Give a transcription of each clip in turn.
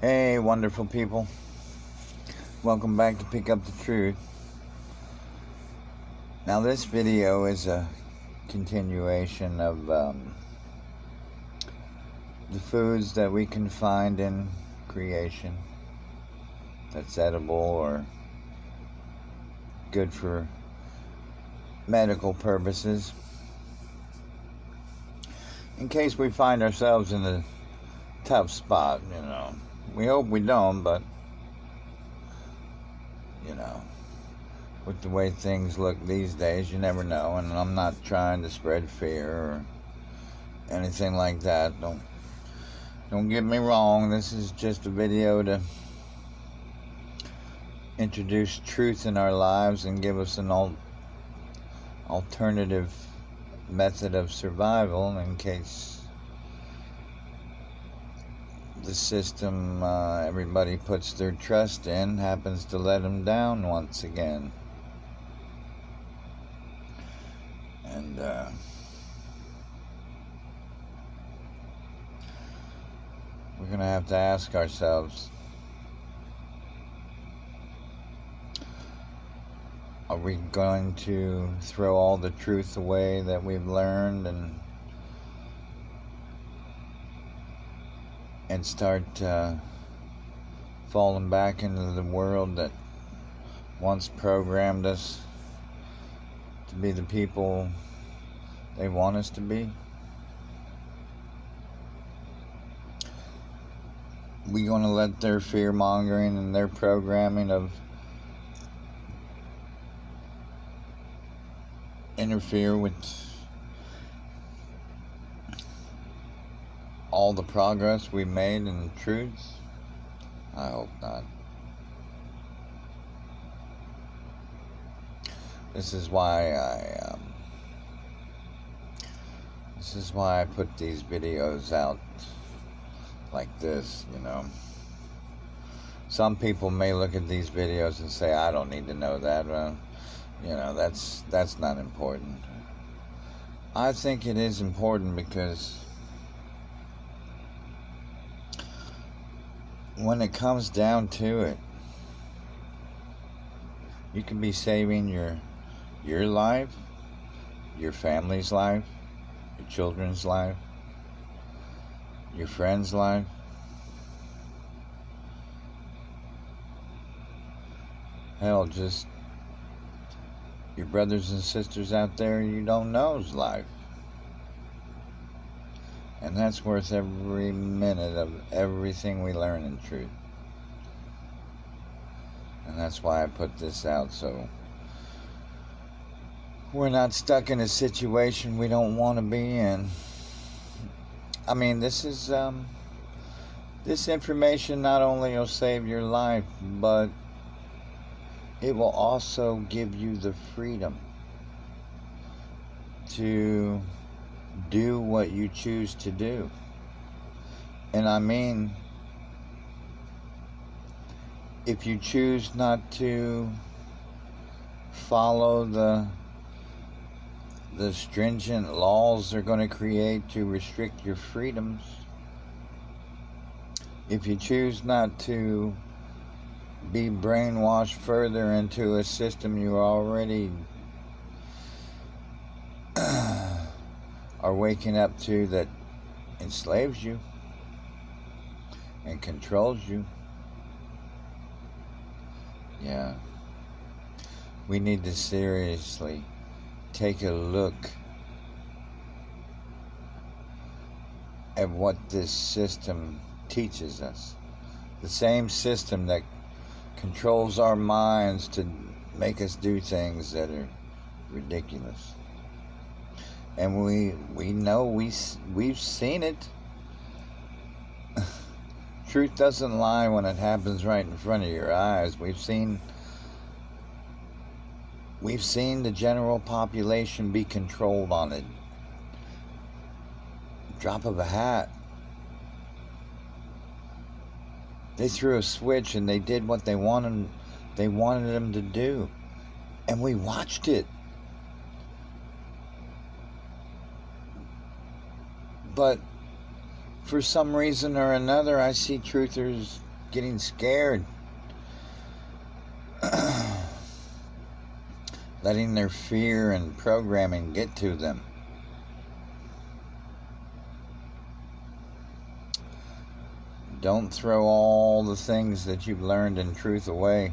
Hey, wonderful people. Welcome back to Pick Up the Truth. Now, this video is a continuation of the foods that we can find in creation that's edible or good for medical purposes. In case we find ourselves in a tough spot, We hope we don't, but with the way things look these days, you never know. And I'm not trying to spread fear or anything like that. Don't get me wrong. This is just a video to introduce truth in our lives and give us an alternative method of survival in case the system everybody puts their trust in happens to let them down once again. And we're going to have to ask ourselves, are we going to throw all the truth away that we've learned and start falling back into the world that once programmed us to be the people they want us to be? We going to let their fear-mongering and their programming of interfere with all the progress we made in truth? I hope not. This is why I put these videos out like this, Some people may look at these videos and say, I don't need to know that. Well, that's not important. I think it is important because when it comes down to it, you can be saving your life, your family's life, your children's life, your friend's life. Hell, just your brothers and sisters out there you don't know's life. And that's worth every minute of everything we learn in truth. And that's why I put this out, so we're not stuck in a situation we don't want to be in. I mean, this information not only will save your life, but it will also give you the freedom to do what you choose to do. And I mean, if you choose not to follow the stringent laws they're going to create to restrict your freedoms, if you choose not to be brainwashed further into a system you already are waking up to that enslaves you and controls you, we need to seriously take a look at what this system teaches us. The same system that controls our minds to make us do things that are ridiculous. And we know we've seen it. Truth doesn't lie when it happens right in front of your eyes. We've seen the general population be controlled on a drop of a hat. They threw a switch and they did what they wanted them to do. And we watched it. But for some reason or another, I see truthers getting scared, letting their fear and programming get to them. Don't throw all the things that you've learned in truth away.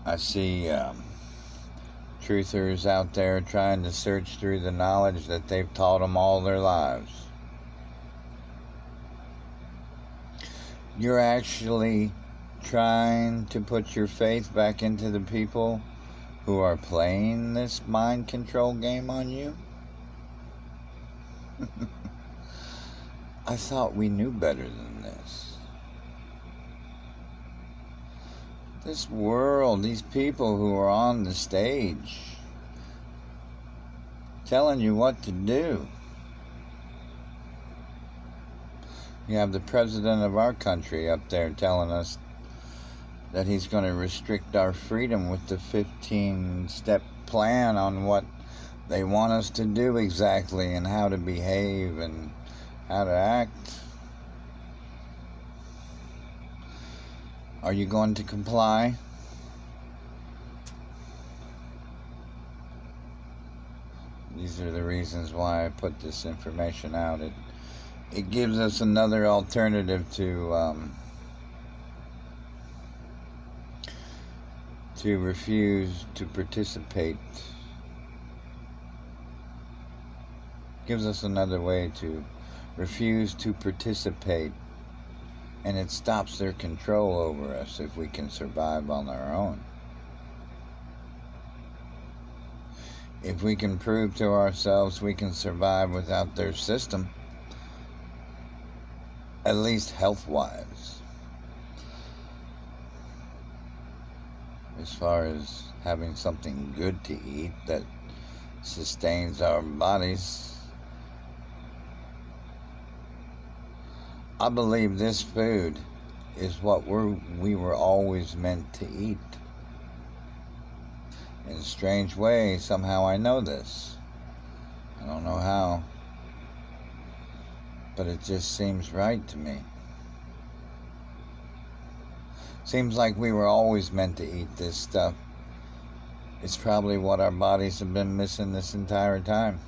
I see truthers out there trying to search through the knowledge that they've taught them all their lives. You're actually trying to put your faith back into the people who are playing this mind control game on you? I thought we knew better than this. This world, these people who are on the stage telling you what to do. You have the president of our country up there telling us that he's going to restrict our freedom with the 15-step plan on what they want us to do exactly and how to behave and how to act. Are you going to comply? These are the reasons why I put this information out. It gives us another alternative to refuse to participate. Gives us another way to refuse to participate, and it stops their control over us if we can survive on our own. If we can prove to ourselves we can survive without their system, at least health-wise, as far as having something good to eat that sustains our bodies, I believe this food is what we were always meant to eat. In a strange way, somehow I know this. I don't know how, but it just seems right to me. Seems like we were always meant to eat this stuff. It's probably what our bodies have been missing this entire time.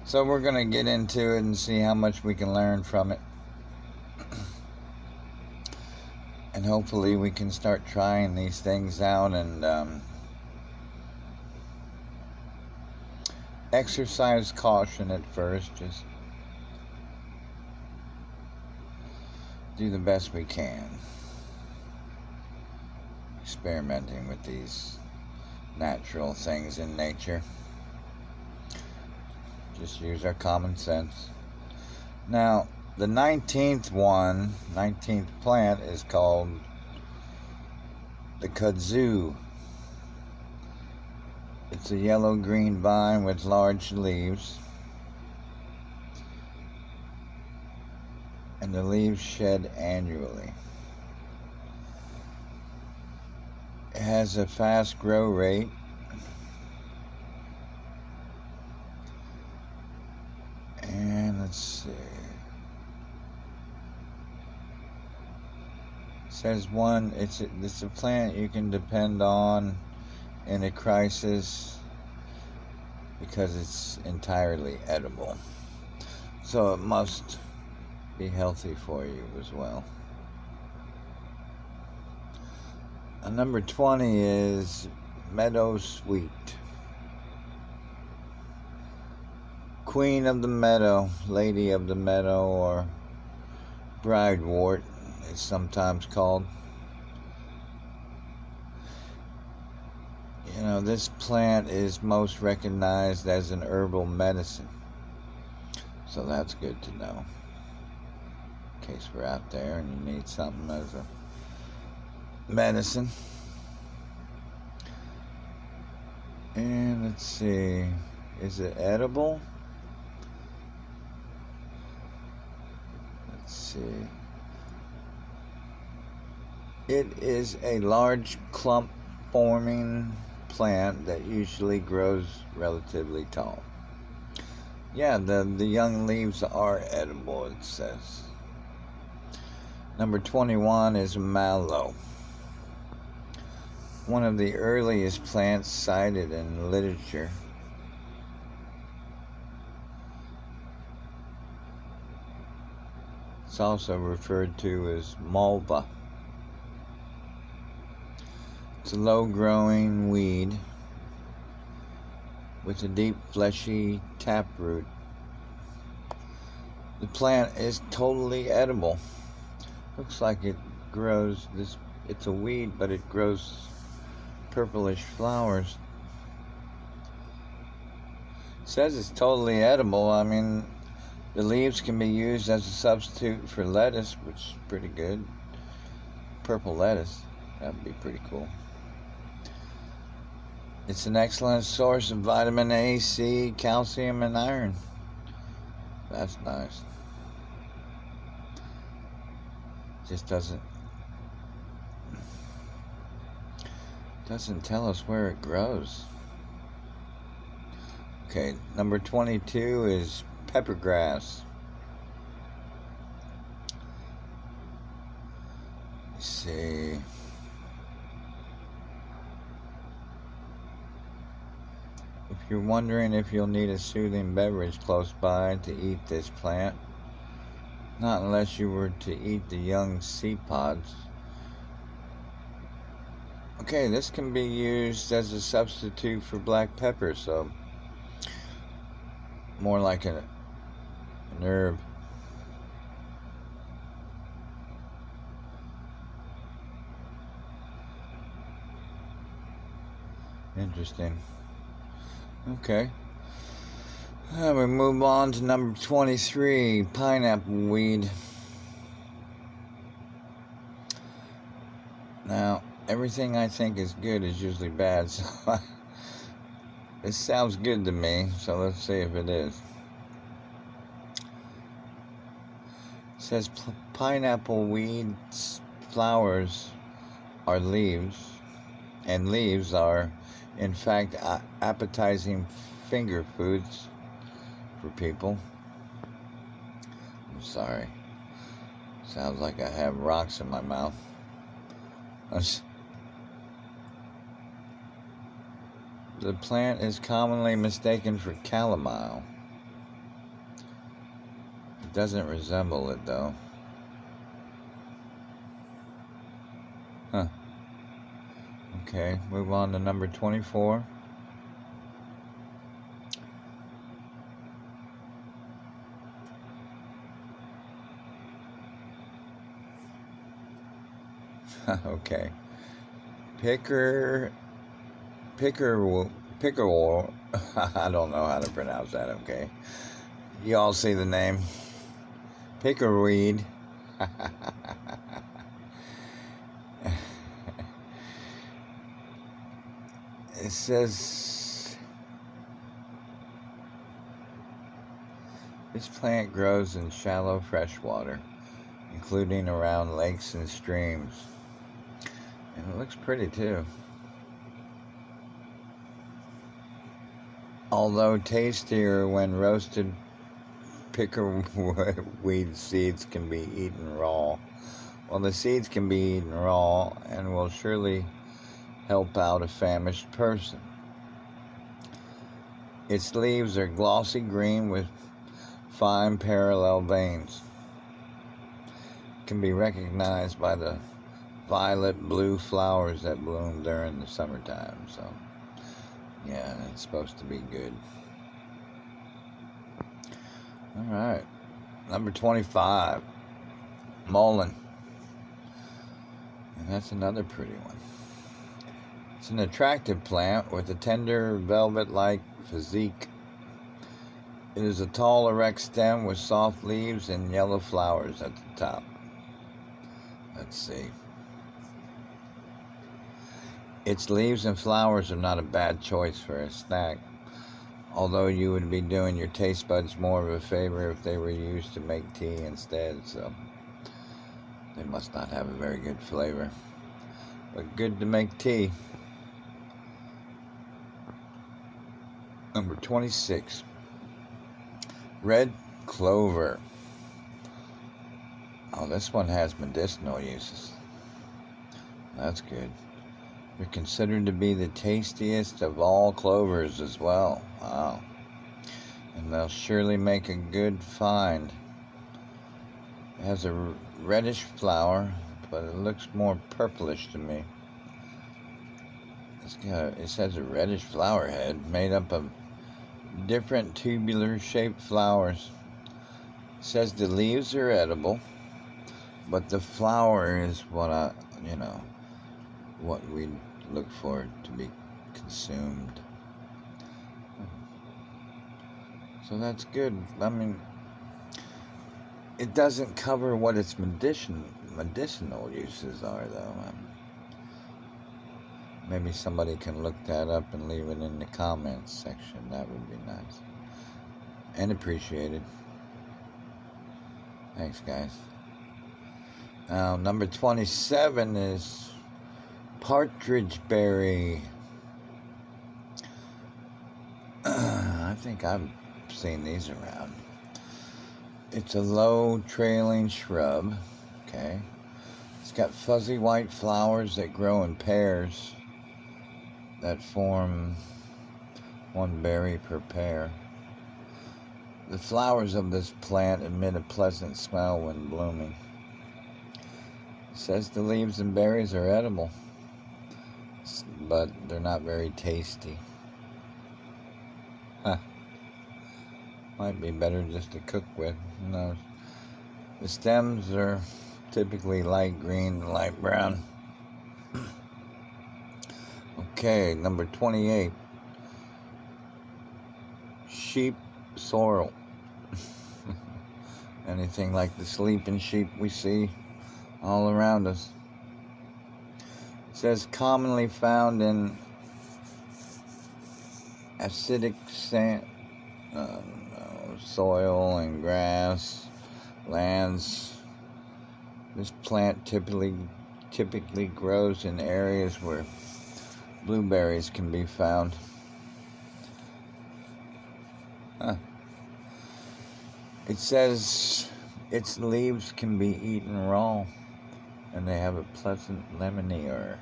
So we're going to get into it and see how much we can learn from it. And hopefully we can start trying these things out and exercise caution at first. Just do the best we can. Experimenting with these natural things in nature. Just use our common sense. Now, the 19th plant is called the kudzu. It's a yellow-green vine with large leaves. And the leaves shed annually. It has a fast grow rate. And let's see. It says it's a plant you can depend on in a crisis because it's entirely edible. So it must be healthy for you as well. And number 20 is meadow sweet. Queen of the meadow, lady of the meadow, or bridewort, it's sometimes called. You know, this plant is most recognized as an herbal medicine. So that's good to know. In case we're out there and you need something as a medicine. And let's see, is it edible? Let's see. It is a large clump forming plant that usually grows relatively tall. Yeah, the young leaves are edible, it says. Number 21 is mallow, one of the earliest plants cited in literature. It's also referred to as malva. It's a low-growing weed with a deep, fleshy taproot. The plant is totally edible. Looks like it grows this. It's a weed, but it grows purplish flowers. It says it's totally edible. I mean, the leaves can be used as a substitute for lettuce, which is pretty good. Purple lettuce, that would be pretty cool. It's an excellent source of vitamin A, C, calcium, and iron. That's nice. Just doesn't tell us where it grows. Okay, number 22 is peppergrass. Let's see. If you're wondering if you'll need a soothing beverage close by to eat this plant, not unless you were to eat the young seed pods. Okay, this can be used as a substitute for black pepper, so more like an herb. Interesting. Okay. We move on to number 23, pineapple weed. Now, everything I think is good is usually bad, so this sounds good to me, so let's see if it is. It says pineapple weed's flowers are leaves, and leaves are, in fact, appetizing finger foods for people. I'm sorry. Sounds like I have rocks in my mouth. The plant is commonly mistaken for chamomile. It doesn't resemble it, though. Huh. Okay, move on to number 24. Okay. Pickerel. I don't know how to pronounce that, okay? You all see the name. Pickerweed. It says this plant grows in shallow freshwater, including around lakes and streams. And it looks pretty too. Although tastier when roasted, pickerweed seeds can be eaten raw. Well, the seeds can be eaten raw and will surely help out a famished person. Its leaves are glossy green with fine parallel veins. It can be recognized by the violet blue flowers that bloom during the summertime. So, yeah, it's supposed to be good. All right, number 25, mullein. And that's another pretty one. It's an attractive plant with a tender velvet-like physique. It is a tall, erect stem with soft leaves and yellow flowers at the top. Let's see. Its leaves and flowers are not a bad choice for a snack, although you would be doing your taste buds more of a favor if they were used to make tea instead, so they must not have a very good flavor, but good to make tea. Number 26, Red clover. Oh, this one has medicinal uses. That's good. They're considered to be the tastiest of all clovers as well. Wow. And they'll surely make a good find. It has a reddish flower, but it looks more purplish to me. It says a reddish flower head made up of different tubular shaped flowers. It says the leaves are edible, but the flower is what we look for to be consumed. So that's good. I mean, it doesn't cover what its medicinal uses are, though. Maybe somebody can look that up and leave it in the comments section. That would be nice and appreciated. Thanks, guys. Now, number 27 is partridge berry. I think I've seen these around. It's a low trailing shrub. Okay. It's got fuzzy white flowers that grow in pairs that form one berry per pair. The flowers of this plant emit a pleasant smell when blooming. It says the leaves and berries are edible, but they're not very tasty. Might be better just to cook with. Who knows? The stems are typically light green and light brown. Okay, number 28. Sheep sorrel. Anything like the sleeping sheep we see all around us. It says commonly found in acidic sand, soil and grass lands. This plant typically grows in areas where blueberries can be found. It says its leaves can be eaten raw, and they have a pleasant lemony or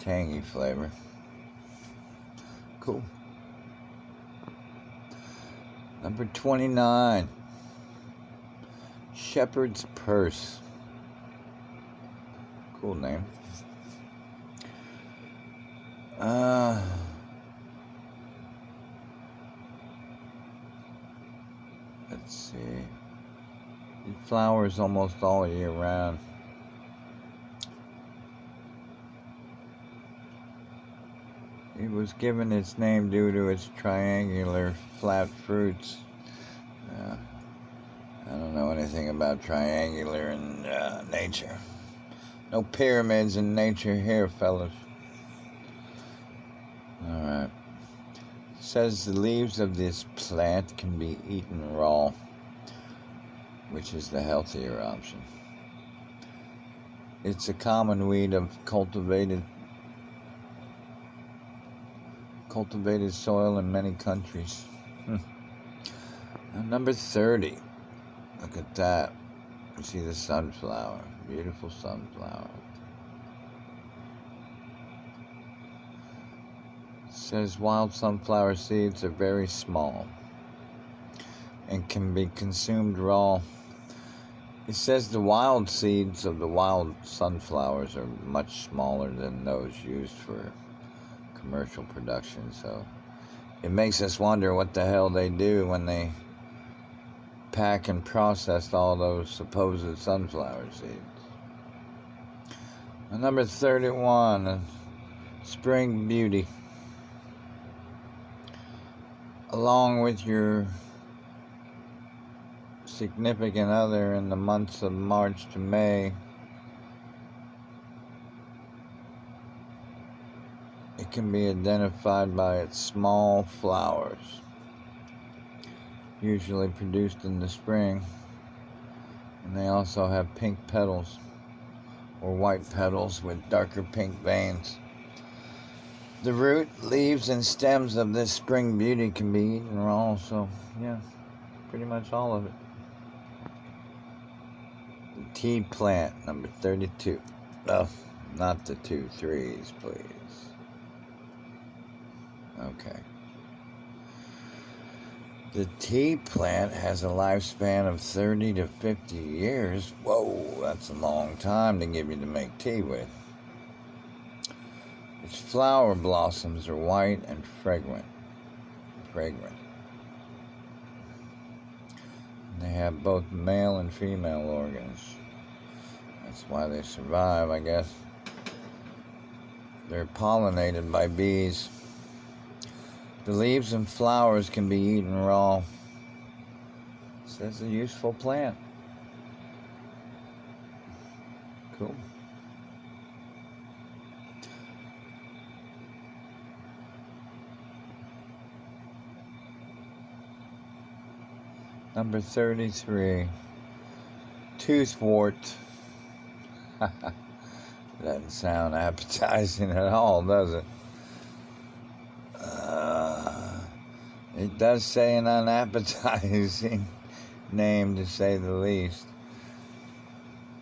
tangy flavor. Cool. Number 29. Shepherd's purse. Cool name. Let's see. It flowers almost all year round. It was given its name due to its triangular, flat fruits. I don't know anything about triangular in nature. No pyramids in nature here, fellas. Alright. It says the leaves of this plant can be eaten raw, which is the healthier option. It's a common weed of cultivated soil in many countries. Number 30. Look at that. You see the sunflower. Beautiful sunflower. It says wild sunflower seeds are very small and can be consumed raw. It says the wild seeds of the wild sunflowers are much smaller than those used for commercial production, so it makes us wonder what the hell they do when they pack and process all those supposed sunflower seeds. And number 31, Spring Beauty. Along with your significant other in the months of March to May, it can be identified by its small flowers, usually produced in the spring, and they also have pink petals or white petals with darker pink veins. The root, leaves, and stems of this spring beauty can be eaten raw, so yeah. pretty much all of it. The tea plant, number 32. No, not the 2 3s, please. Okay. The tea plant has a lifespan of 30 to 50 years. Whoa, that's a long time to give you to make tea with. Its flower blossoms are white and fragrant. They have both male and female organs. That's why they survive, I guess. They're pollinated by bees. The leaves and flowers can be eaten raw. It says a useful plant. Cool. Number 33. Toothwort. Doesn't sound appetizing at all, does it? It does say an unappetizing name, to say the least.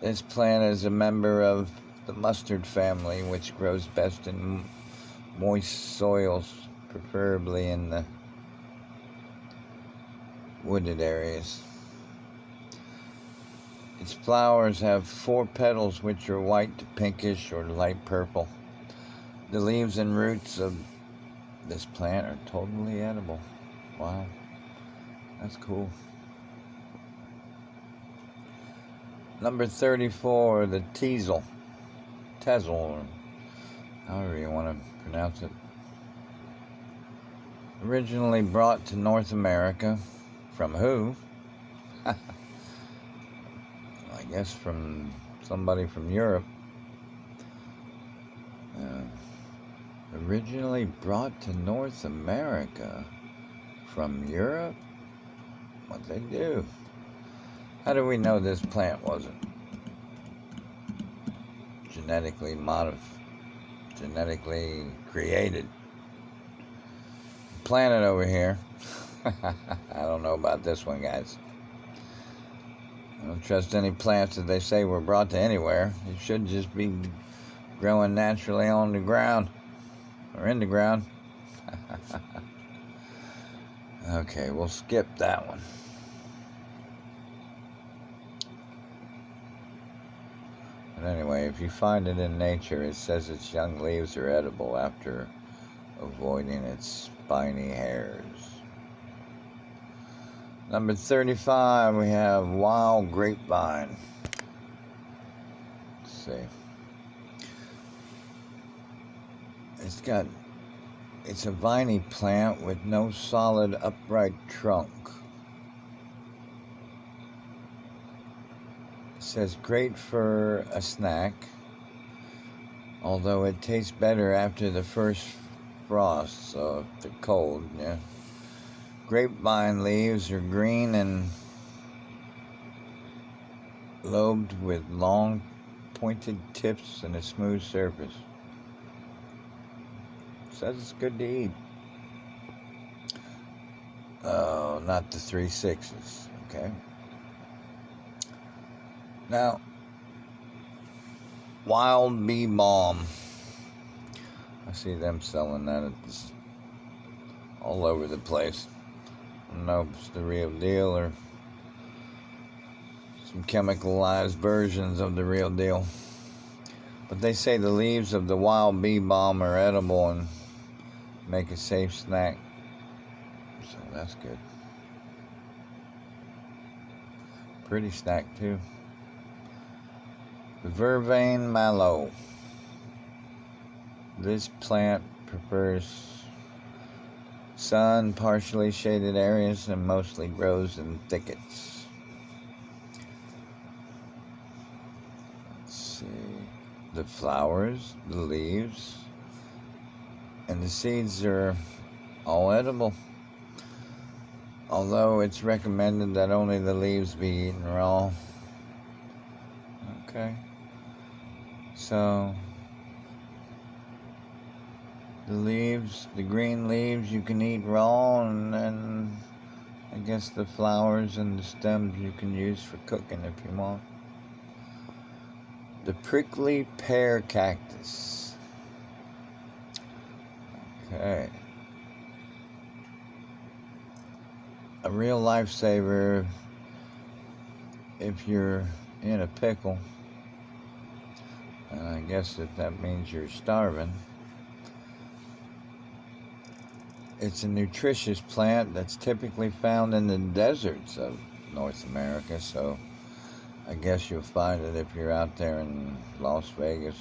This plant is a member of the mustard family, which grows best in moist soils, preferably in the wooded areas. Its flowers have 4 petals, which are white to pinkish or light purple. The leaves and roots of this plant are totally edible. Wow, that's cool. Number 34, the teasel, or however you want to pronounce it. Originally brought to North America. From who? I guess from somebody from Europe. Originally brought to North America from Europe? What'd they do? How do we know this plant wasn't genetically created? Planet over here. I don't know about this one, guys. I don't trust any plants that they say were brought to anywhere. It should just be growing naturally on the ground or in the ground. Okay, we'll skip that one. But anyway, if you find it in nature, it says its young leaves are edible after avoiding its spiny hairs. Number 35, we have wild grapevine. Let's see. It's a viney plant with no solid upright trunk. It says great for a snack, although it tastes better after the first frost, so if they're cold, yeah. Grapevine leaves are green and lobed with long pointed tips and a smooth surface. Says it's good to eat. Oh, not the 3 6s, okay. Now, wild bee balm. I see them selling that all over the place. I don't know if it's the real deal or some chemicalized versions of the real deal. But they say the leaves of the wild bee balm are edible and make a safe snack. So that's good. Pretty snack too. The vervain mallow. This plant prefers sun, partially shaded areas, and mostly grows in thickets. Let's see. The flowers, the leaves, and the seeds are all edible. Although it's recommended that only the leaves be eaten raw. Okay. So the leaves, the green leaves, you can eat raw, and then I guess the flowers and the stems you can use for cooking if you want. The prickly pear cactus. Okay. A real lifesaver if you're in a pickle. And I guess that means you're starving. It's a nutritious plant that's typically found in the deserts of North America, so I guess you'll find it if you're out there in Las Vegas.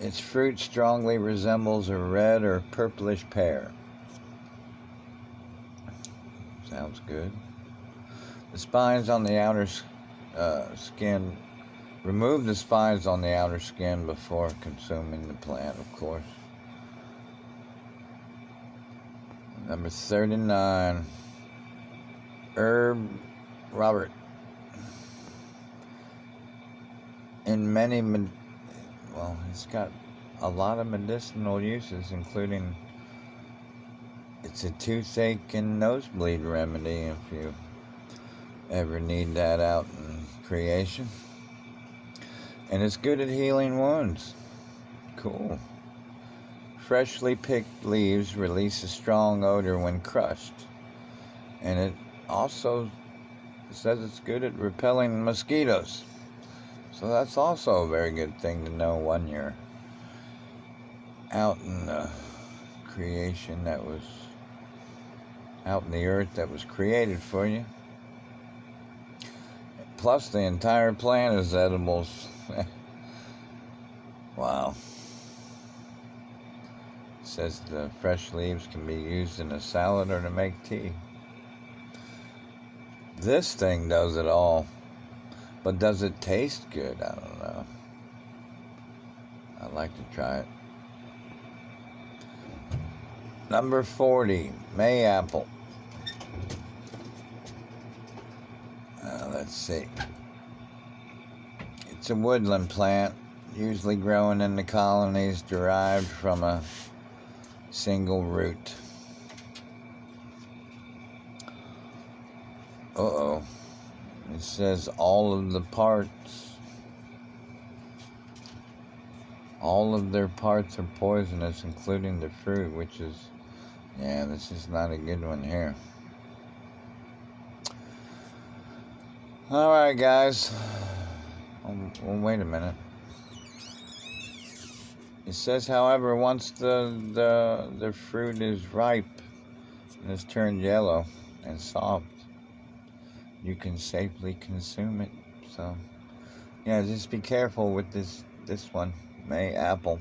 Its fruit strongly resembles a red or purplish pear. Sounds good. The spines on the outer skin. Remove the spines on the outer skin before consuming the plant, of course. Number 39. Herb Robert. It's got a lot of medicinal uses, including it's a toothache and nosebleed remedy if you ever need that out in creation. And it's good at healing wounds. Cool. Freshly picked leaves release a strong odor when crushed. And it also says it's good at repelling mosquitoes. So that's also a very good thing to know when you're out in the creation that was out in the earth that was created for you. Plus the entire plant is edibles. Wow. It says the fresh leaves can be used in a salad or to make tea. This thing does it all. But does it taste good? I don't know. I'd like to try it. Number 40, Mayapple. Let's see. It's a woodland plant, usually growing in the colonies, derived from a single root. Uh-oh. It says all of their parts are poisonous, including the fruit, which is, this is not a good one here. Alright, guys. Well, wait a minute. It says, however, once the fruit is ripe and has turned yellow and soft, you can safely consume it. So, just be careful with this one, Mayapple.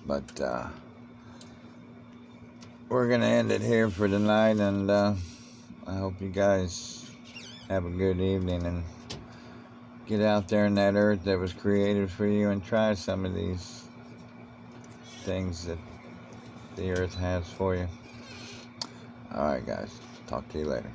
But we're gonna end it here for tonight, and I hope you guys have a good evening and get out there in that earth that was created for you and try some of these things that the earth has for you. Alright, guys. Talk to you later.